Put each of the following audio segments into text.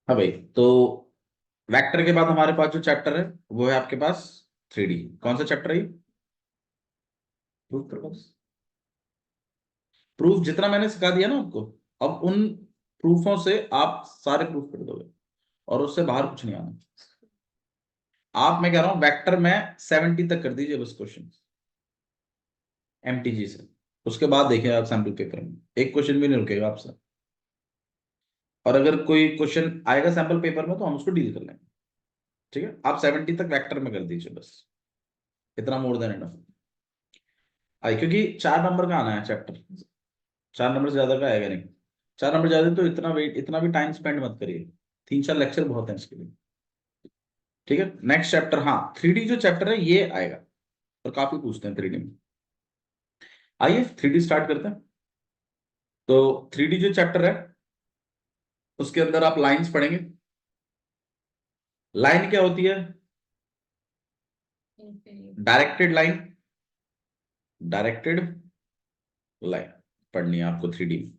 हाँ भाई, तो वेक्टर के बाद हमारे पास जो चैप्टर है वो है आपके पास 3D। कौन सा चैप्टर है? Proof propose. प्रूफ जितना मैंने सिखा दिया ना आपको, अब उन प्रूफों से आप सारे प्रूफ कर दोगे और उससे बाहर कुछ नहीं आना। आप, मैं कह रहा हूं वेक्टर में 70 तक कर दीजिए बस क्वेश्चन एमटीजी से। उसके बाद देखिए आप सैम्पल पेपर में एक क्वेश्चन भी नहीं रुकेगा आपसे। और अगर कोई क्वेश्चन आएगा सैम्पल पेपर में तो हम उसको डील कर लेंगे। ठीक है, आप 70 तक वेक्टर में कर दीजिए बस, इतना मोर देन इनफ। आई, क्योंकि 4 नंबर का आना है चैप्टर, 4 नंबर से ज्यादा का आएगा नहीं। 4 नंबर ज्यादा तो इतना वेट, इतना भी टाइम स्पेंड मत करिए। 3-4 लेक्चर बहुत है इसके लिए। ठीक है, नेक्स्ट चैप्टर, हाँ 3D जो चैप्टर है ये आएगा और काफी पूछते हैं 3D में। आइए 3D स्टार्ट करते हैं। तो 3D जो चैप्टर है उसके अंदर आप लाइंस पढ़ेंगे। लाइन क्या होती है? Directed line. डायरेक्टेड लाइन पढ़नी है आपको 3D में।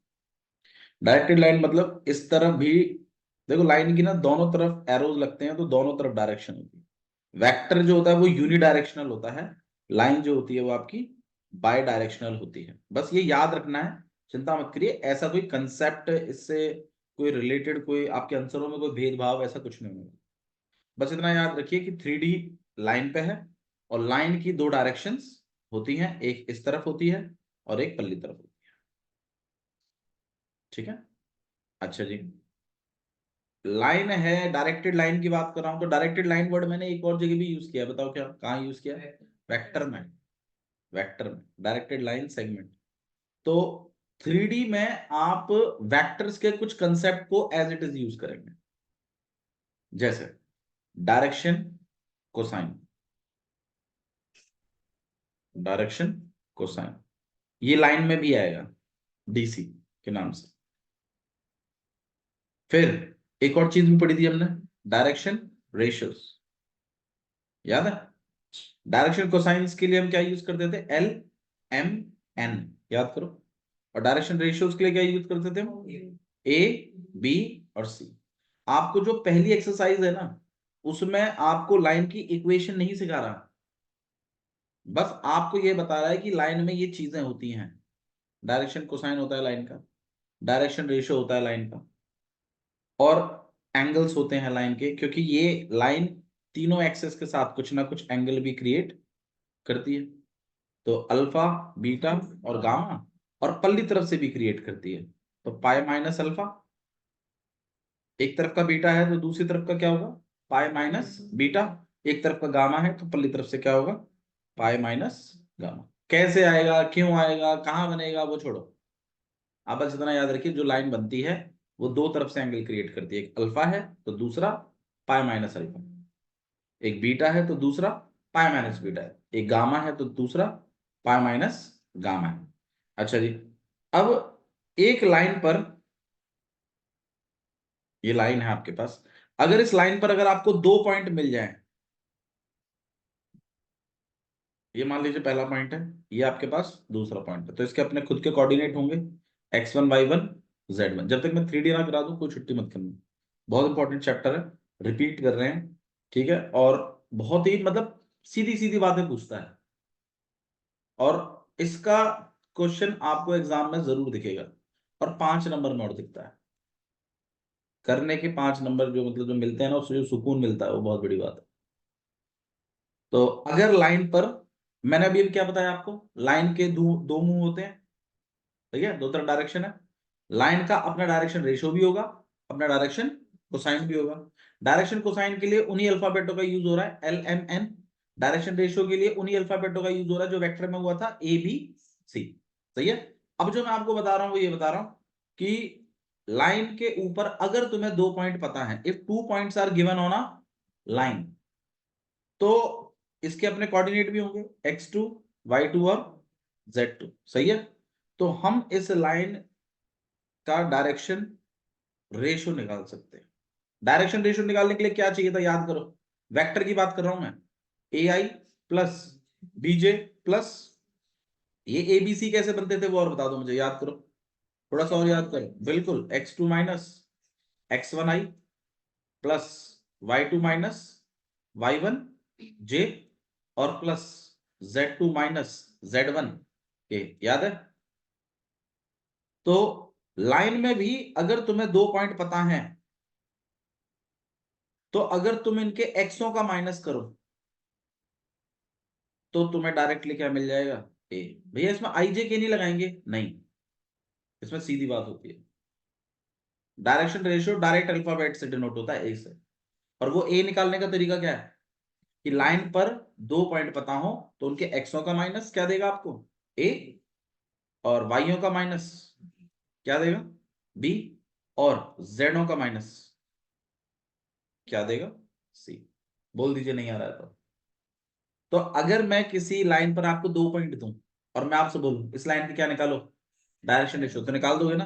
डायरेक्टेड लाइन मतलब इस तरफ भी, देखो लाइन की ना दोनों तरफ एरोज लगते हैं तो दोनों तरफ डायरेक्शन होती है। वेक्टर जो होता है वो यूनिडायरेक्शनल होता है, लाइन जो होती है वो आपकी बाय डायरेक्शनल होती है। बस ये याद रखना है, चिंता मत करिए। ऐसा कोई कंसेप्ट इससे कोई रिलेटेड, कोई आपके आंसरों में कोई भेदभाव ऐसा कुछ नहीं होगा। बस इतना याद रखिए कि 3D लाइन पे है और लाइन की दो डायरेक्शंस होती हैं, एक इस तरफ होती है और एक पल्ली तरफ होती है। ठीक है, अच्छा जी। लाइन है, डायरेक्टेड लाइन की बात कर रहा हूं तो डायरेक्टेड लाइन वर्ड मैंने एक और जगह भी यूज किया है, बताओ क्या, कहाँ यूज किया है? वेक्टर में। वेक्टर में डायरेक्टेड लाइन सेगमेंट। तो 3D में आप वेक्टर्स के कुछ कंसेप्ट को एज इट इज यूज करेंगे, जैसे डायरेक्शन, कोसाइन। डायरेक्शन, कोसाइन, ये लाइन में भी आएगा डीसी के नाम से। फिर एक और चीज भी पढ़ी थी हमने, डायरेक्शन रेशियोज, याद है? डायरेक्शन कोसाइंस के लिए हम क्या यूज करते थे? एल, एम, एन, याद करो। और डायरेक्शन रेशियोज के लिए क्या यूज करते थे हम? ए, बी और सी। आपको जो पहली एक्सरसाइज है ना, उसमें आपको लाइन की इक्वेशन नहीं सिखा रहा, बस आपको ये बता रहा है कि लाइन में ये चीजें होती हैं। डायरेक्शन कोसाइन होता है लाइन का, डायरेक्शन रेशियो होता है लाइन का, और एंगल्स होते हैं लाइन के, क्योंकि ये लाइन तीनों एक्सेस के साथ कुछ ना कुछ एंगल भी क्रिएट करती है। तो अल्फा, बीटा और गामा, और पल्ली तरफ से भी क्रिएट करती है। तो पाई माइनस अल्फा, एक तरफ का बीटा है तो दूसरी तरफ का क्या होगा? Pi minus beta. एक तरफ का गामा है तो पल्ली तरफ से क्या होगा? Pi minus gamma. कैसे आएगा, क्यों आएगा, कहां बनेगा, वो छोड़ो। आप बस इतना याद रखिए, जो लाइन बनती है वो दो तरफ से एंगल क्रिएट करती है। एक अल्फा है तो दूसरा पाई माइनस अल्फा, एक बीटा है तो दूसरा पाई माइनस बीटा है, एक गामा है तो दूसरा पाई माइनस गामा है। अच्छा जी, अब एक लाइन पर, ये लाइन है आपके पास, अगर इस लाइन पर अगर आपको 2 पॉइंट मिल जाए, ये मान लीजिए पहला पॉइंट है, ये आपके पास दूसरा पॉइंट है, तो इसके अपने खुद के कोऑर्डिनेट होंगे, x1 y1 z1। जब तक मैं 3D ना करा दूं कोई छुट्टी मत करनी। बहुत इंपॉर्टेंट चैप्टर है, रिपीट कर रहे हैं। ठीक है, और बहुत ही मतलब सीधी सीधी बातें पूछता है, और इसका क्वेश्चन आपको एग्जाम में जरूर दिखेगा, और 5 नंबर में और दिखता है। करने के 5 नंबर जो मतलब जो मिलते हैं ना, उससे जो सुकून मिलता है वो बहुत बड़ी बात है। तो अगर लाइन पर, मैंने अभी क्या बताया आपको, लाइन के दो मुंह होते हैं, ठीक है, दो तरफ डायरेक्शन है। लाइन का अपना डायरेक्शन रेशियो भी होगा, अपना डायरेक्शन कोसाइन भी होगा। डायरेक्शन कोसाइन के लिए उन्हीं अल्फाबेटों का यूज हो रहा है, l, m, n. Direction ratio के लिए उन्हीं अल्फाबेटों का यूज हो रहा है जो वेक्टर में हुआ था, ए, बी, सी। सही है। अब जो मैं आपको बता रहा हूं वो ये बता रहा हूं कि लाइन के ऊपर अगर तुम्हें 2 पॉइंट पता है, if 2 points are given on a line, तो इसके अपने कोऑर्डिनेट भी होंगे, x2, y2 और z2। सही है। तो हम इस लाइन का डायरेक्शन रेशियो निकाल सकते हैं। डायरेक्शन रेशियो निकालने के लिए क्या चाहिए था, याद करो। वेक्टर की बात कर रहा हूं मैं, ए आई प्लस बीजे प्लस, ये ए बी सी कैसे बनते थे वो और बता दो मुझे, याद करो, थोड़ा सा और याद करो। बिल्कुल, x2 minus x1 i plus y2 minus y1 j और प्लस z2 माइनस z1 के, याद है? तो लाइन में भी अगर तुम्हें 2 पॉइंट पता है तो अगर तुम इनके एक्सों का माइनस करो तो तुम्हें डायरेक्टली क्या मिल जाएगा? ए। भैया इसमें आई जे के नहीं लगाएंगे, नहीं, इसमें सीधी बात होती है। डायरेक्शन रेशियो डायरेक्ट अल्फाबेट से डिनोट होता है, ए से। और वो ए निकालने का तरीका क्या है कि लाइन पर 2 पॉइंट पता हो तो उनके एक्सों का माइनस क्या देगा आपको? ए। और वाइयों का माइनस क्या देगा? बी। और जेडों का माइनस क्या देगा? सी। बोल दीजिए नहीं आ रहा है तो अगर मैं किसी लाइन पर आपको 2 पॉइंट दूं और मैं आपसे बोलूं इस लाइन की क्या निकालो, डायरेक्शन रेशियो, तो निकाल दोगे ना?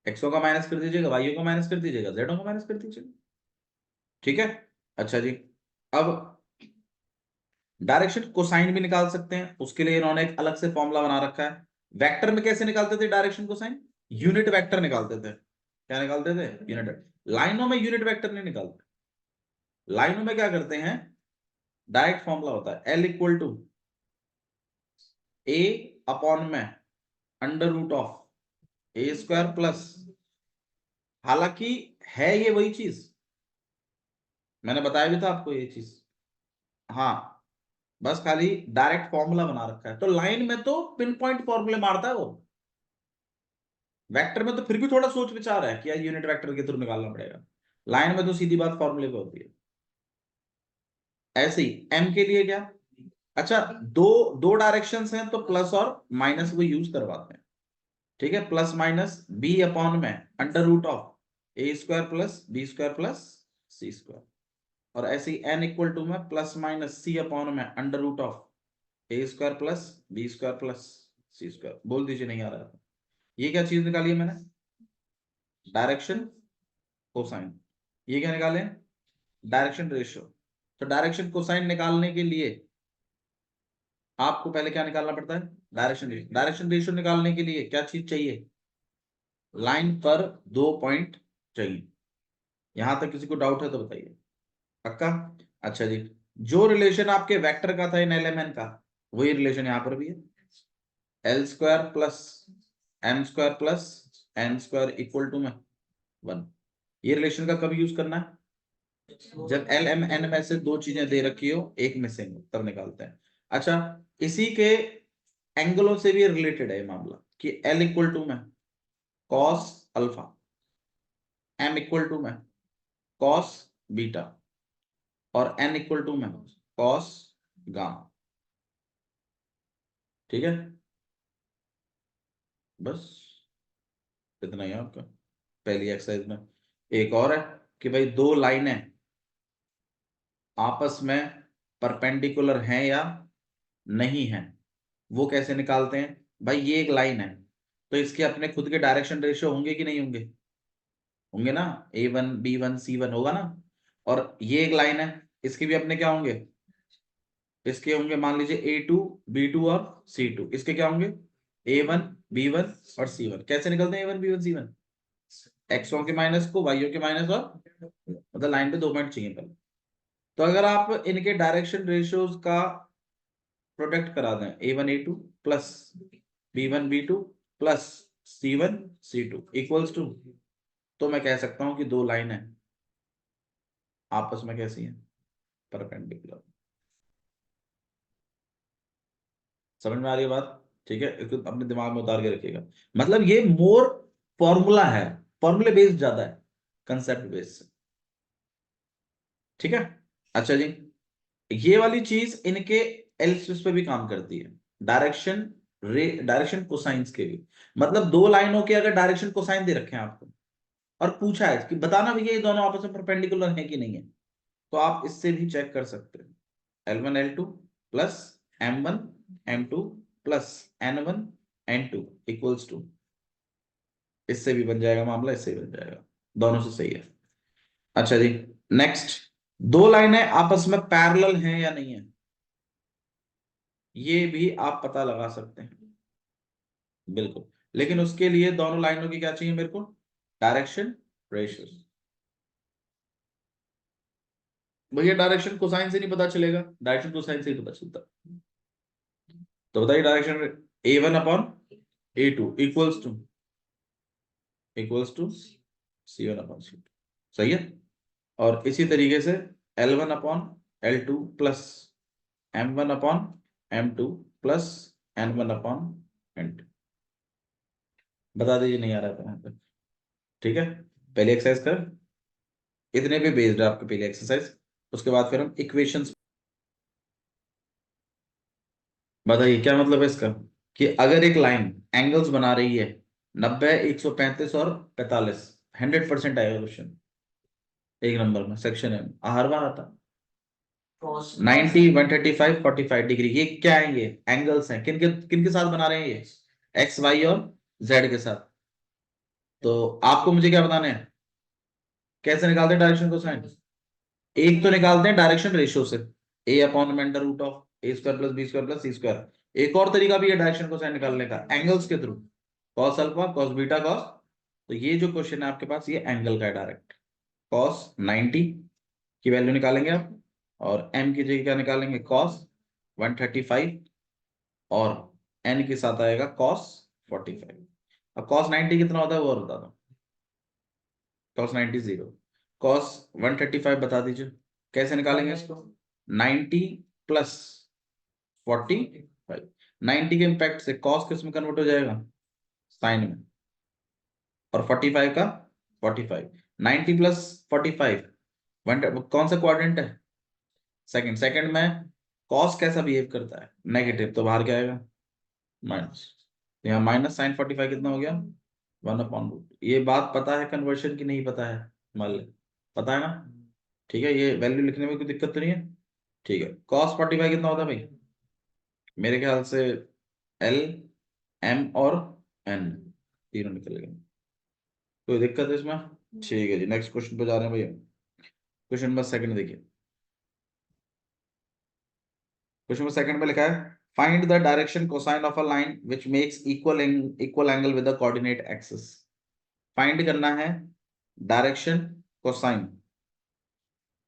एक्सओ का माइनस कर दीजिएगा, वाईओ का माइनस कर दीजिएगा, जेडो का माइनस कर दीजिएगा। ठीक है। अच्छा जी, अब डायरेक्शन कोसाइन भी निकाल सकते हैं, उसके लिए इन्होंने एक अलग से फॉर्मूला बना रखा है। वेक्टर में कैसे निकालते थे डायरेक्शन कोसाइन? यूनिट वेक्टर निकालते थे। क्या निकालते थे? यूनिट। लाइनों में यूनिट वेक्टर नहीं निकालते। लाइनों में क्या करते हैं, डायरेक्ट फॉर्मूला होता है L equal to A upon में under root of A square plus, हालांकि है ये वही चीज, मैंने बताया भी था आपको ये चीज। हाँ, बस खाली डायरेक्ट फॉर्मूला बना रखा है। तो लाइन में तो पिन पॉइंट फॉर्मूले मारता है वो, वेक्टर में तो फिर भी थोड़ा सोच विचार है कि यार यूनिट वेक्टर के थ्रू निकालना पड़ेगा। लाइन में तो सीधी बात फॉर्मूले पे होती है। ऐसे ही एम के लिए क्या, अच्छा, दो दो डायरेक्शंस हैं तो प्लस और माइनस वो यूज करवाते हैं। ठीक है, प्लस माइनस बी अपॉन में under root of A square plus b square plus c square. और ऐसे ही एन इक्वल टू में प्लस माइनस सी अपॉन में under root of A square plus b square plus c square. बोल दीजिए नहीं आ रहा था। ये क्या चीज निकाली है मैंने? Direction cosine. ये क्या निकाले? Direction ratio. तो डायरेक्शन कोसाइन निकालने के लिए आपको पहले क्या निकालना पड़ता है? Direction ratio. डायरेक्शन रेशियो निकालने के लिए क्या चीज चाहिए? लाइन पर 2 पॉइंट चाहिए। यहां तक किसी को डाउट है तो बताइए। पक्का? अच्छा जी, जो रिलेशन आपके वेक्टर का था इन एलएमएन का, वही रिलेशन यहां पर भी है। L square plus m square plus n square equal to में 1। ये रिलेशन का कब यूज करना है? जब एल एम एन में से 2 चीजें दे रखी हो, एक मिसिंग हो, तब निकालते हैं। अच्छा, इसी के एंगलों से भी रिलेटेड है ये मामला कि एल इक्वल टू में cos alpha, m equal to में कॉस बीटा और एन इक्वल टू में कॉस गामा। ठीक है, बस इतना ही है आपका पहली एक्सरसाइज में। एक और है कि भाई 2 लाइनें आपस में परपेंडिकुलर हैं या नहीं हैं, वो कैसे निकालते हैं? भाई ये एक लाइन है तो इसके अपने खुद के डायरेक्शन रेशियो होंगे कि नहीं होंगे? होंगे ना, A1 B1 C1 होगा ना। और ये एक लाइन है, इसके भी अपने क्या होंगे? इसके होंगे मान लीजिए A2 B2 और C2। इसके क्या होंगे? A1 B1 और C1। कैसे निकलते हैं A1 B1 C1? एक्सों के माइनस को वाईओ के माइनस, और मतलब लाइन पे 2 पॉइंट चाहिए पहले। तो अगर आप इनके डायरेक्शन रेशियोज का प्रोडक्ट करा दें, A1 A2 plus B1 B2 plus C1 C2 equals to, तो मैं कह सकता हूं कि 2 लाइनें आपस में कैसी हैं? परपेंडिकुलर। समझ में आ रही है बात? ठीक है, इसको अपने दिमाग में उतार के रखिएगा। मतलब ये मोर फॉर्मूला है, फॉर्मूले बेस्ड ज्यादा है कंसेप्ट बेस्ड। ठीक है। अच्छा जी, ये वाली चीज इनके एल्सिस पे भी काम करती है, डायरेक्शन डायरेक्शन कोसाइंस के भी। मतलब 2 लाइनों के अगर डायरेक्शन कोसाइन दे रखे हैं आपको और पूछा है कि बताना भैया ये दोनों आपस में परपेंडिकुलर है कि नहीं है, तो आप इससे भी चेक कर सकते हैं। L1 L2 plus M1 M2 plus N1 N2 equals to, इससे भी बन जाएगा मामला, इससे भी बन जाएगा, दोनों से सही है। अच्छा जी, नेक्स्ट, 2 लाइनें आपस में पैरेलल हैं या नहीं है, ये भी आप पता लगा सकते हैं। बिल्कुल, लेकिन उसके लिए दोनों लाइनों की क्या चाहिए मेरे को? Direction ratios. भैया डायरेक्शन कोसाइन से नहीं पता चलेगा, डायरेक्शन कोसाइन से ही पता चलता। तो बताइए direction A1/A2 equals to C1/C2, सही है। और इसी तरीके से L1/L2 plus M1/M2 plus N1/N2। बता दीजिए नहीं आ रहा था यहाँ पे। ठीक है, पहले एक्सरसाइज कर, इतने पे बेस्ड है आपके पहले एक्सरसाइज, उसके बाद फिर हम इक्वेशंस। बताइए क्या मतलब है इसका, कि अगर एक लाइन एंगल्स बना रही है 90, 135 और 45, 100% आएगा क्वेश्चन। एक नंबर में सेक्शन है, हर बार आता। 90, 135, 45 डिग्री, ये क्या है, ये एंगल्स हैं, किन के साथ बना रहे हैं ये, एक्स वाई और जेड के साथ। तो आपको मुझे क्या बताना है, कैसे निकालते हैं डायरेक्शन कोसाइन। एक तो निकालते हैं डायरेक्शन रेशियो से, A/√A² + B² + C²। एक और तरीका भी है डायरेक्शन कोसाइन निकालने का, एंगल्स के through, cos alpha, cos beta, cos. तो ये जो क्वेश्चन है आपके पास, ये एंगल का है डायरेक्ट। कॉस 90 की वैल्यू निकालेंगे आप, और m की जगह क्या निकालेंगे, कॉस 135, और n के साथ आएगा कॉस 45। अब कॉस 90 कितना होता है वो और बता दो। कॉस 90 0। कॉस 135 बता दीजिए, कैसे निकालेंगे इसको, 90 प्लस 45। 90 के इम्पैक्ट से कॉस किस में कन्वर्ट हो जाएगा, साइन में, और 45 का 45। 90 प्लस 45, कौन सा क्वाड्रेंट है, सेकंड। सेकंड में कॉस कैसा बिहेव करता है, नेगेटिव, तो बाहर क्या आएगा, माइनस। यहाँ माइनस साइन 45 कितना हो गया, 1/√। ये बात पता है कन्वर्शन की, नहीं पता है, मान ले पता है ना। ठीक है, ये वैल्यू लिखने में कोई दिक्कत तो नहीं है। ठीक है, कॉस 45 कितना होता है भाई, मेरे ख्याल से L, M और N तीनों निकल गए। कोई दिक्कत है इसमें। ठीक है जी, नेक्स्ट क्वेश्चन पे जा रहे हैं भैया। क्वेश्चन नंबर सेकंड देखिए। क्वेश्चन नंबर सेकंड में लिखा है, find the direction cosine of a line which makes equal angle with the coordinate axis. Find करना है direction cosine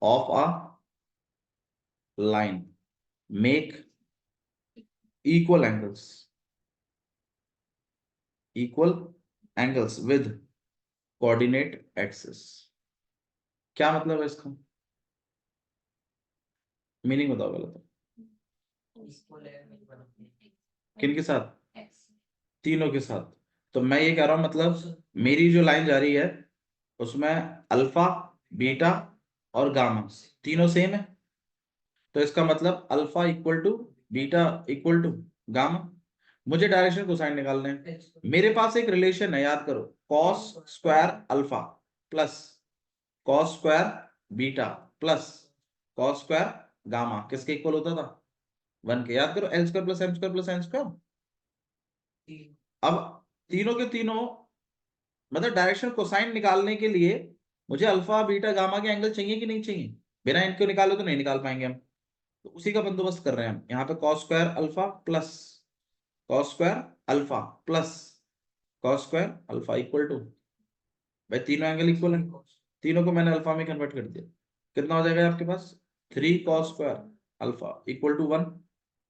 of a line make equal angles with coordinate axis. क्या मतलब है इसका, मीनिंग बताओ पहले तो। किन के साथ, तीनों के साथ। तो मैं ये कह रहा हूं, मतलब मेरी जो लाइन जा रही है उसमें अल्फा, बीटा और गामा तीनों सेम है। तो इसका मतलब alpha equal to beta equal to gamma. मुझे डायरेक्शन कोसाइन निकालना है। मेरे पास एक रिलेशन है, याद करो, cos square alpha plus cos square beta plus cos square gamma किसके इक्वल होता था, 1 के। याद करो, L² + M² + N²। अब तीनों के तीनों, मतलब डायरेक्शन कोसाइन निकालने के लिए मुझे अल्फा बीटा गामा के एंगल चाहिए कि नहीं चाहिए, बिना इनको निकाले तो नहीं निकाल पाएंगे हम। तो उसी का बंदोबस्त कर रहे हैं हम यहाँ पे, cos square alpha plus cos square alpha plus cos square alpha equal to, भाई तीनों एंगल इक्वल है, तीनों को मैंने अल्फा में कन्वर्ट कर दिया। कितना हो जाएगा आपके पास, 3 cos square alpha equal to 1।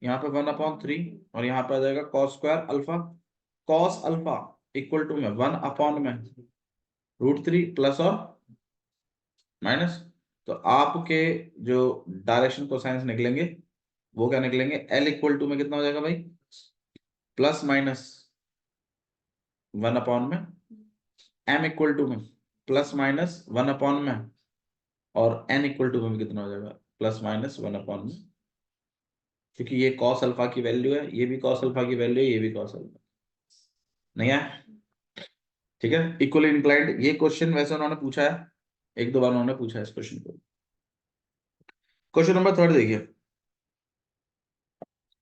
यहाँ पे 1/3, और यहाँ पे आ जाएगा cos square alpha, cos alpha equal to में 1/√3 प्लस और माइनस। तो आपके जो डायरेक्शन कोसाइंस निकलेंगे वो क्या निकलेंगे, L इक्वल टू में कितना हो जाएगा भाई, प्लस माइनस 1/में, M इक्वल टू में प्लस माइनस 1/, में, और N इक्वल टू में भी कितना हो जाएगा, प्लस माइनस 1/में। क्योंकि ये कॉस अल्फा की वैल्यू है, ये भी कॉस अल्फा की वैल्यू है, ये भी कॉस अल्फा, नहीं है। ठीक है, इक्वली इंक्लाइंड, ये क्वेश्चन वैसे उन्होंने पूछा है, एक दो बार उन्होंने पूछा है इस क्वेश्चन को। क्वेश्चन नंबर थर्ड देखिए,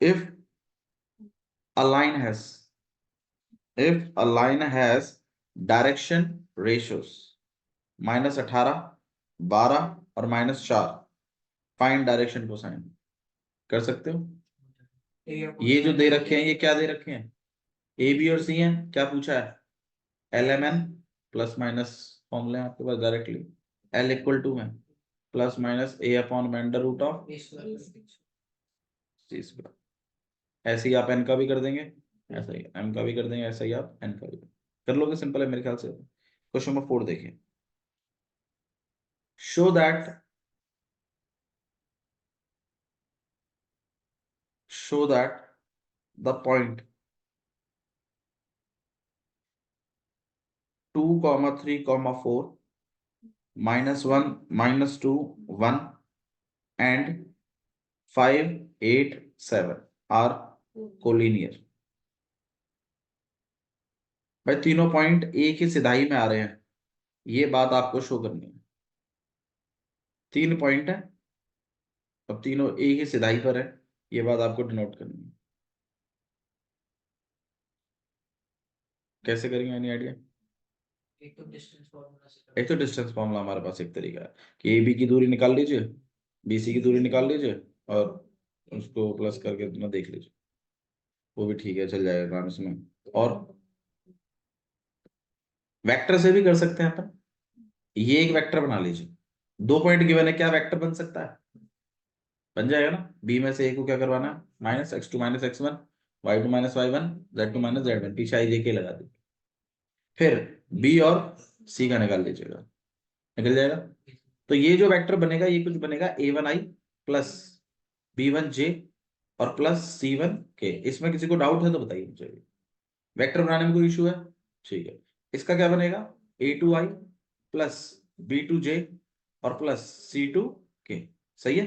if a line has direction ratios -18, 12 और -4, फाइंड डायरेक्शन कोसाइन। कर सकते हो। ये जो दे रखे हैं, ये क्या दे रखे हैं, ए बी और सी हैं। क्या पूछा है, LMN प्लस माइनस फॉर्मूले आपके पास डायरेक्टली, L इक्वल टू में प्लस माइनस ए अपॉन में under root of c square. ऐसे ही आप एन का भी कर देंगे, ऐसा ही एम का भी कर देंगे, ऐसा ही आप एन का भी कर लोगे। सिंपल है मेरे ख्याल से। क्वेश्चन नंबर 4 देखिए। Show that the point 2, 3, 4 -1, -2, 1 and 5, 8, 7 are collinear. भाई तीनों पॉइंट एक ही सिधाई में आ रहे हैं, ये बात आपको शो करनी है। 3 पॉइंट है, अब तीनों एक ही सिधाई पर है, ये बात आपको डिनोट करनी है। कैसे करेंगे, एनी आइडिया? एक तो डिस्टेंस फॉर्मूला हमारे पास एक तरीका है कि ए बी की दूरी निकाल लीजिए, बी सी की दूरी निकाल लीजिए और उसको प्लस करके अपना देख लीजिए, वो भी ठीक है, चल जाएगा काम इसमें। और वेक्टर से भी कर सकते हैं अपन। ये एक वेक्टर बना लीजिए, 2 पॉइंट गिवन है, क्या वेक्टर बन सकता है? बन जाएगा ना। बी में से ए को क्या करवाना है, -x2 -x1, y2 -y1, z2 -z1, पीछे आई जेके लगा दी। फिर बी और सी का निकाल लीजिएगा, निकल जाएगा। तो ये जो वेक्टर बनेगा, ये कुछ बनेगा a1i प्लस b1j और प्लस c1k। इसमें किसी को डाउट है तो बताइए मुझे। वेक्टर बनाने में कोई इशू है? ठीक है। इसका क्या बनेगा, a2i प्लस b2j और प्लस c2k। सही है।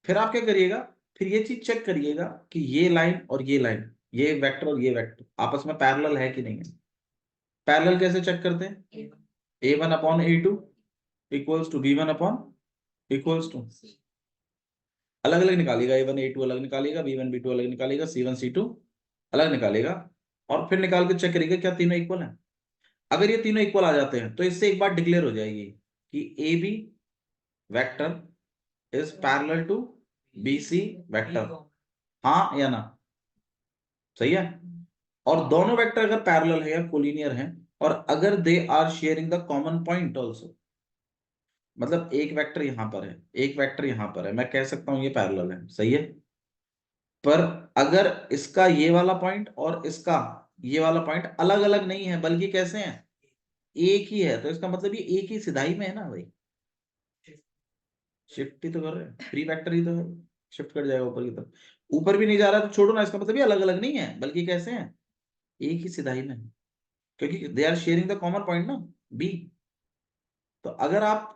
फिर आप क्या करिएगा, फिर ये चीज चेक करिएगा कि ये लाइन और ये लाइन, ये वेक्टर और ये वेक्टर आपस में पैरेलल है कि नहीं है। पैरेलल कैसे चेक करते हैं, a1 upon a2 equals to b1 upon equals to, अलग अलग निकालिएगा, a1 a2 अलग निकालिएगा, b1 b2 अलग निकालिएगा, c1 c2 अलग निकालिएगा, और फिर निकाल के चेक करिएगा क्या तीनों इक्वल हैं। अगर ये तीनों इक्वल आ जाते हैं तो इससे एक बात डिक्लेयर हो जाएगी कि a b vector is parallel to b c vector. हाँ या ना? सही है। और दोनों वेक्टर अगर पैरेलल है या कोलिनियर है, और अगर they are sharing the common point also, मतलब एक वेक्टर यहां पर है, एक वेक्टर यहां पर है, मैं कह सकता हूं ये पैरेलल है। सही है। पर अगर इसका ये वाला पॉइंट और इसका ये वाला पॉइंट अलग अलग नहीं है, बल्कि कैसे हैं, एक ही है, तो इसका मतलब ये एक ही सिधाई में है ना भाई। शिफ्ट ही तो कर रहे हैं, फ्री वेक्टर ही तो है, शिफ्ट कर जाएगा ऊपर की तरफ। ऊपर भी नहीं जा रहा तो छोड़ो ना, इसका मतलब ये अलग अलग नहीं है, बल्कि कैसे हैं, एक ही सिधाई में है, क्योंकि they are sharing the common point ना, बी। तो अगर आप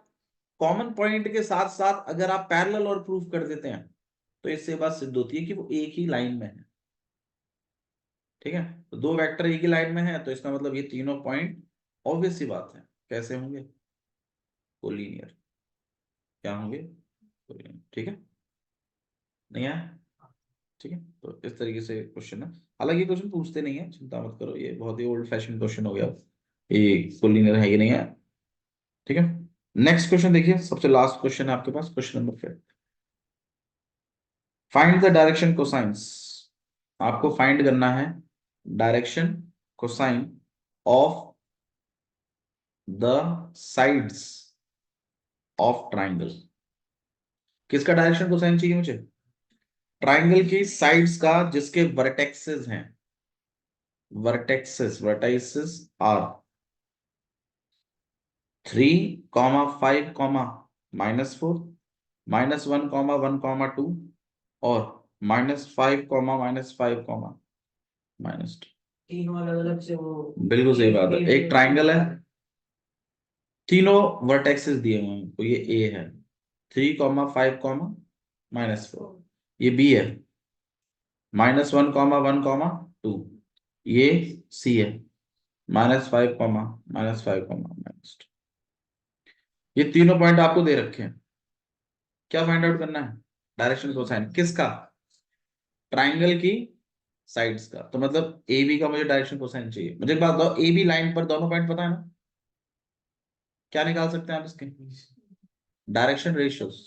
कॉमन पॉइंट के साथ साथ अगर आप पैरेलल और प्रूफ कर देते हैं, तो इससे बात सिद्ध होती है कि वो एक ही लाइन में है। ठीक है। तो 2 वेक्टर एक ही लाइन में है, तो इसका मतलब ये तीनों पॉइंट, ऑब्वियस सी बात है, कैसे होंगे, कोलिनियर। क्या होंगे, कोलिनियर। ठीक है, नहीं है? ठीक है। तो इस तरीके से क्वेश्चन है। हालांकि क्वेश्चन पूछते नहीं है, चिंता मत करो, ये बहुत ही ओल्ड फैशन क्वेश्चन हो गया, ये कोलिनियर है कि नहीं है। ठीक है। नेक्स्ट क्वेश्चन देखिए, सबसे लास्ट क्वेश्चन है आपके पास, question number 5। Find the direction cosines. आपको फाइंड करना है direction cosine of the sides of triangle. किसका डायरेक्शन कोसाइन चाहिए मुझे? ट्राइंगल की साइड्स का, जिसके वर्टेक्सेस हैं, वर्टाइसेस आर 3, 5, -4, -1, 1, 2 और -5, -5, -2। तीनों अलग अलग से वो, बिल्कुल सही बात है। एक ट्राइंगल है, तीनों वर्टेक्सेस दिए हुए हैं, तो ये ए है, 3, 5, -4, ये बी है, -1, 1, 2, ये सी है, -5, -5, -2। ये तीनों पॉइंट आपको दे रखे हैं। क्या फाइंड आउट करना है, डायरेक्शन कोसाइन किसका, ट्राइंगल की साइड्स का। तो मतलब ए बी का मुझे डायरेक्शन कोसाइन चाहिए। मुझे एक बात बताओ, ए बी लाइन पर दोनों पॉइंट पता है ना, क्या निकाल सकते हैं आप इसके, डायरेक्शन रेशियोज।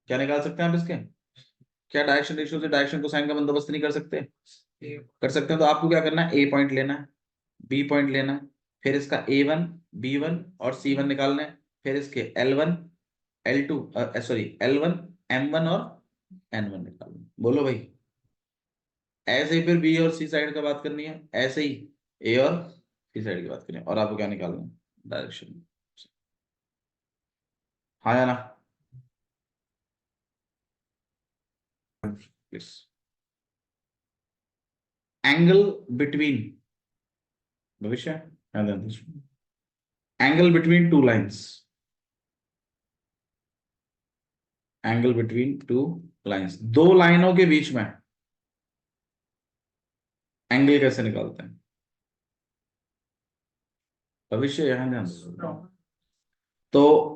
क्या निकाल सकते हैं आप इसके, क्या डायरेक्शन रेशियो से डायरेक्शन कोसाइन का बंदोबस्त नहीं कर सकते? कर सकते हैं। तो आपको क्या करना है, ए पॉइंट लेना है, बी पॉइंट लेना है, फिर इसका A1, B1 और C1 निकालना है, फिर इसके L1, L2 sorry L1 M1 और N1 निकालना। बोलो भाई। ऐसे ही फिर बी और सी साइड का बात करनी है, ऐसे ही ए और सी साइड की बात करनी है, और आपको क्या निकालना है? डायरेक्शन। हाँ या ना? प्लीज। एंगल बिटवीन, भविष्य, angle between two lines, angle between two lines, दो लाइनों के बीच में एंगल कैसे निकालते हैं? भविष्य, यहां ध्यान दो। तो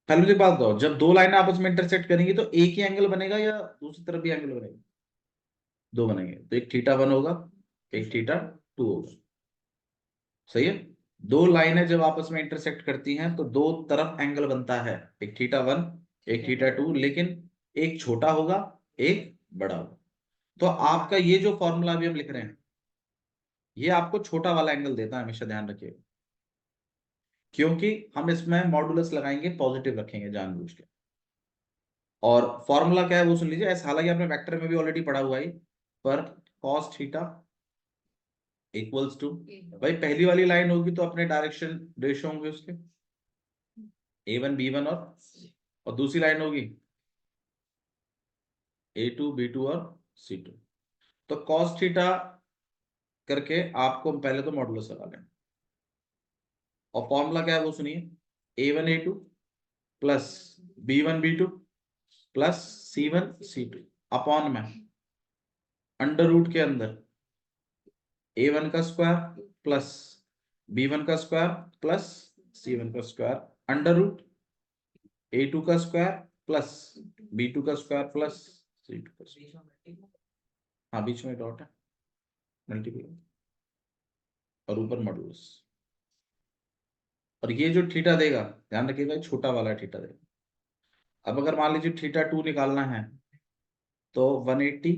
पहले मुझे बात बताओ, जब दो लाइनें आपस में इंटरसेक्ट करेंगी तो एक ही एंगल बनेगा या दूसरी तरफ भी एंगल बनेगा? दो बनेंगे, तो एक थीटा 1 होगा, एक थीटा 2 होगा। सही है। दो लाइनें जब आपस में इंटरसेक्ट करती हैं तो दो तरफ एंगल बनता है, एक थीटा 1, एक थीटा 2, लेकिन एक छोटा होगा, एक बड़ा होगा। तो आपका ये जो फॉर्मूला अभी हम लिख रहे हैं, ये आपको छोटा वाला एंगल देता है, हमेशा ध्यान रखिएगा, क्योंकि हम इसमें मॉडुलस लगाएंगे, पॉजिटिव रखेंगे जानबूझ के। और फॉर्मूला क्या है वो सुन लीजिए, ऐसा हालांकि आपने वेक्टर में भी ऑलरेडी पढ़ा हुआ है, पर कॉस थीटा इक्वल्स टू, भाई पहली वाली लाइन होगी तो अपने डायरेक्शन रेशो होंगे उसके, A1 B1, और दूसरी लाइन होगी A2 B2 और C2। तो कॉस थीटा करके आपको पहले तो मॉडुलस लगा लें, और फॉर्मूला क्या है वो सुनिए, A1 A2 plus B1 B2 plus C1 C2 upon में अंडर रूट के अंदर A1 का स्क्वायर प्लस B1 का स्क्वायर प्लस C1 का स्क्वायर अंडर रूट A2 का स्क्वायर प्लस B2 का स्क्वायर प्लस C2 का स्क्वायर। हाँ, बीच में डॉट है, मल्टीप्लाई, और ऊपर मॉडुलस। और ये जो थीटा देगा, ध्यान रखिएगा, छोटा वाला थीटा देगा। अब अगर मान लीजिए थीटा 2 निकालना है तो 180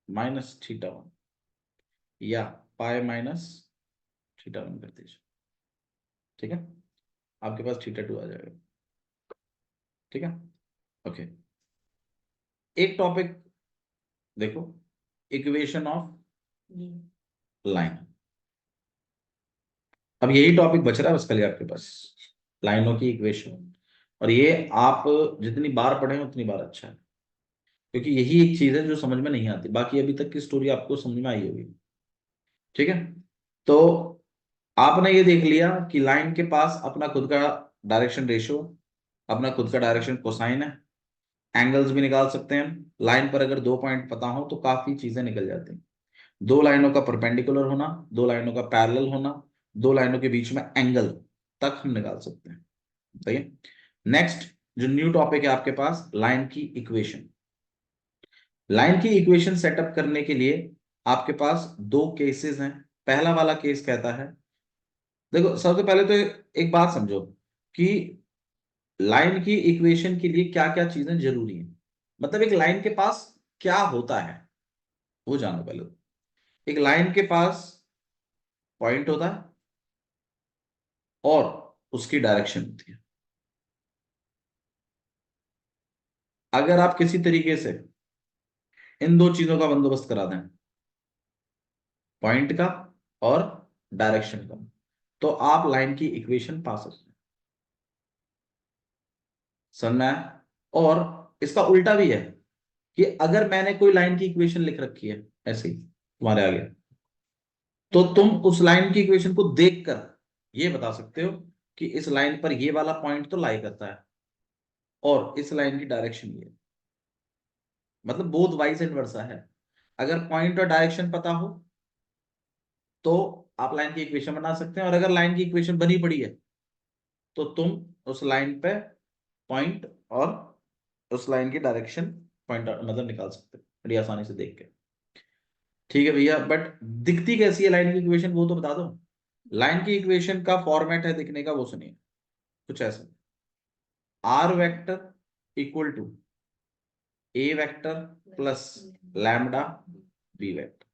माइनस थीटा 1, या पाई माइनस थीटा 1 कर दीजिए। ठीक है, आपके पास थीटा 2 आ जाएगा। ठीक है, ओके। एक टॉपिक देखो, इक्वेशन ऑफ लाइन। अब यही टॉपिक बच रहा है बस कल आपके पास, लाइनों की इक्वेशन। और ये आप जितनी बार पढ़े उतनी बार अच्छा है, क्योंकि यही एक चीज है जो समझ में नहीं आती, बाकी अभी तक की स्टोरी आपको समझ में आई होगी। ठीक है, तो आपने ये देख लिया कि लाइन के पास अपना खुद का डायरेक्शन रेशियो, अपना खुद का डायरेक्शन कोसाइन है, एंगल्स भी निकाल सकते हैं। लाइन पर अगर दो पॉइंट पता हो तो काफी चीजें निकल जाती हैं। दो लाइनों का परपेंडिकुलर होना, दो लाइनों का पैरेलल होना, दो लाइनों के बीच में एंगल तक हम निकाल सकते हैं। सही है। नेक्स्ट जो न्यू टॉपिक है आपके पास, लाइन की इक्वेशन। लाइन की इक्वेशन सेटअप करने के लिए आपके पास दो केसेस हैं। पहला वाला केस कहता है, देखो सबसे पहले तो एक बात समझो कि लाइन की इक्वेशन के लिए क्या क्या चीजें जरूरी हैं, मतलब एक लाइन के पास क्या होता है वो जानो पहले तो। एक लाइन के पास पॉइंट होता है और उसकी डायरेक्शन होती है। अगर आप किसी तरीके से इन दो चीजों का बंदोबस्त करा दें, पॉइंट का और डायरेक्शन का, तो आप लाइन की इक्वेशन पा सकते हैं। समझ में आया? और इसका उल्टा भी है कि अगर मैंने कोई लाइन की इक्वेशन लिख रखी है ऐसे ही तुम्हारे आगे, तो तुम उस लाइन की इक्वेशन को देखकर ये बता सकते हो कि इस लाइन पर ये वाला पॉइंट तो लाई करता है और इस लाइन की डायरेक्शन ये है। मतलब बोथ वाइस एंड वर्सा है। अगर पॉइंट और डायरेक्शन पता हो तो आप लाइन की इक्वेशन बना सकते हैं, और अगर लाइन की इक्वेशन बनी पड़ी है तो तुम उस लाइन पे पॉइंट और उस लाइन की डायरेक्शन पॉइंट मतलब निकाल सकते हैं बड़ी आसानी से देख के। ठीक है भैया, बट दिखती कैसी है लाइन की इक्वेशन वो तो बता दो। लाइन की इक्वेशन का फॉर्मेट है दिखने का, वो सुनिए कुछ ऐसा, r vector equal to a vector plus lambda b vector,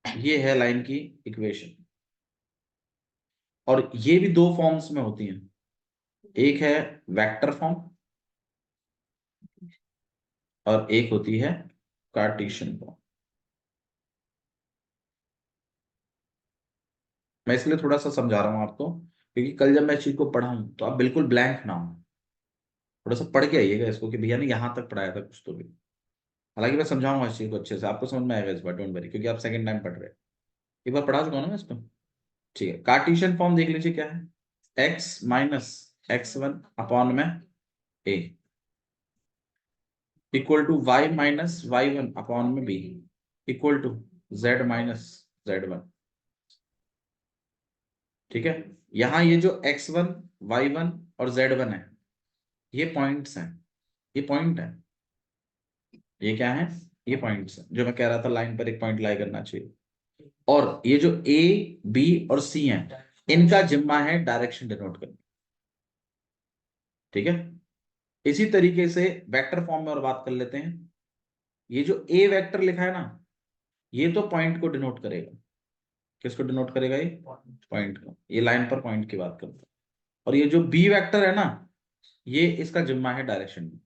ये है लाइन की इक्वेशन। और ये भी दो फॉर्म्स में होती हैं, एक है वेक्टर फॉर्म और एक होती है कार्टेशियन फॉर्म। मैं इसलिए थोड़ा सा समझा रहा हूं आपको, क्योंकि कल जब मैं इस चीज को पढ़ाऊं तो आप बिल्कुल ब्लैंक ना हो, थोड़ा सा पढ़ के आइएगा इसको कि भैया ने यहां तक पढ़ाया था कुछ तो भी। हालांकि मैं समझाऊंगा इस चीज को अच्छे से, आपको समझ में आएगा इस बार, डोंट वरी, क्योंकि आप सेकंड टाइम पढ़ रहे हैं। एक बार पढ़ा चुका हूं ना मैं इसको। ठीक है, कार्टेशियन फॉर्म देख लीजिए क्या है। एक्स माइनस x1 अपॉन में a equal to y minus y1 upon में b equal to z minus z1। ठीक है, यहां ये जो x1 y1 और z1 है, ये पॉइंट्स हैं, ये पॉइंट है, ये क्या है, ये पॉइंट्स है, जो मैं कह रहा था लाइन पर एक पॉइंट लाई करना चाहिए। और ये जो a b और c हैं, इनका जिम्मा है डायरेक्शन डिनोट करना। ठीक है, इसी तरीके से वेक्टर फॉर्म में और बात कर लेते हैं। ये जो a वेक्टर लिखा है ना, ये तो पॉइंट को डिनोट करेगा। किसको डिनोट करेगा, ये पॉइंट को, ये लाइन पर पॉइंट की बात करता है। और ये जो बी वेक्टर है ना, ये इसका जिम्मा है डायरेक्शन में।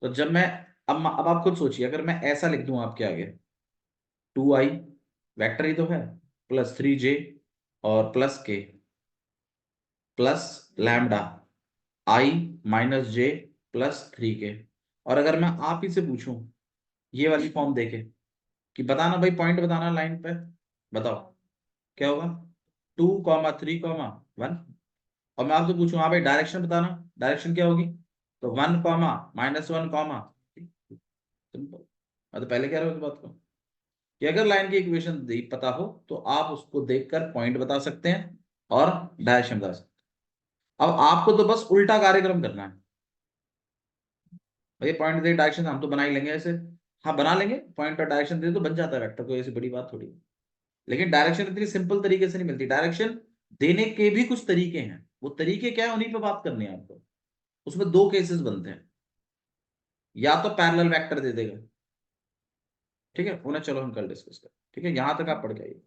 तो जब मैं, अब आप खुद सोचिए, अगर मैं ऐसा लिख दूं आपके आगे, 2i वेक्टर ही तो है, प्लस 3j और plus k plus lambda i minus j plus 3k। और अगर मैं आप ही से पूछूं ये वाली फॉर्म देके कि बताना भाई, पॉइंट बताना लाइन पे, बताओ क्या होगा, 2,3,1। और मैं आपसे पूछूं हाँ भाई डायरेक्शन बताना, डायरेक्शन क्या होगी, तो 1,-1, सिंपल। मैं तो पहले कह रहा हूँ इस बात को कि अगर लाइन की इक्वेशन पता हो तो आप उसको देखकर पॉइंट बता सकते हैं और डायरेक्शन बता सकते हैं। अब आपको तो बस उल्टा कार्यक्रम करना है। भाई पॉइंट दे डायरेक्शन हम तो बना ही लेंगे ऐसे, हाँ बना लेंगे, पॉइंट और डायरेक्शन दे तो बन जाता है वेक्टर, कोई ऐसी बड़ी बात थोड़ी है। लेकिन डायरेक्शन इतनी सिंपल तरीके से नहीं मिलती, डायरेक्शन देने के भी कुछ तरीके हैं, वो तरीके क्या है उन्हीं पे बात करनी है आपको। उसमें दो केसेस बनते हैं, या तो पैरेलल वेक्टर दे देगा, ठीक है, उन्हें चलो हम कल डिस्कस करें। ठीक है, यहां तक आप पढ़ के आइए।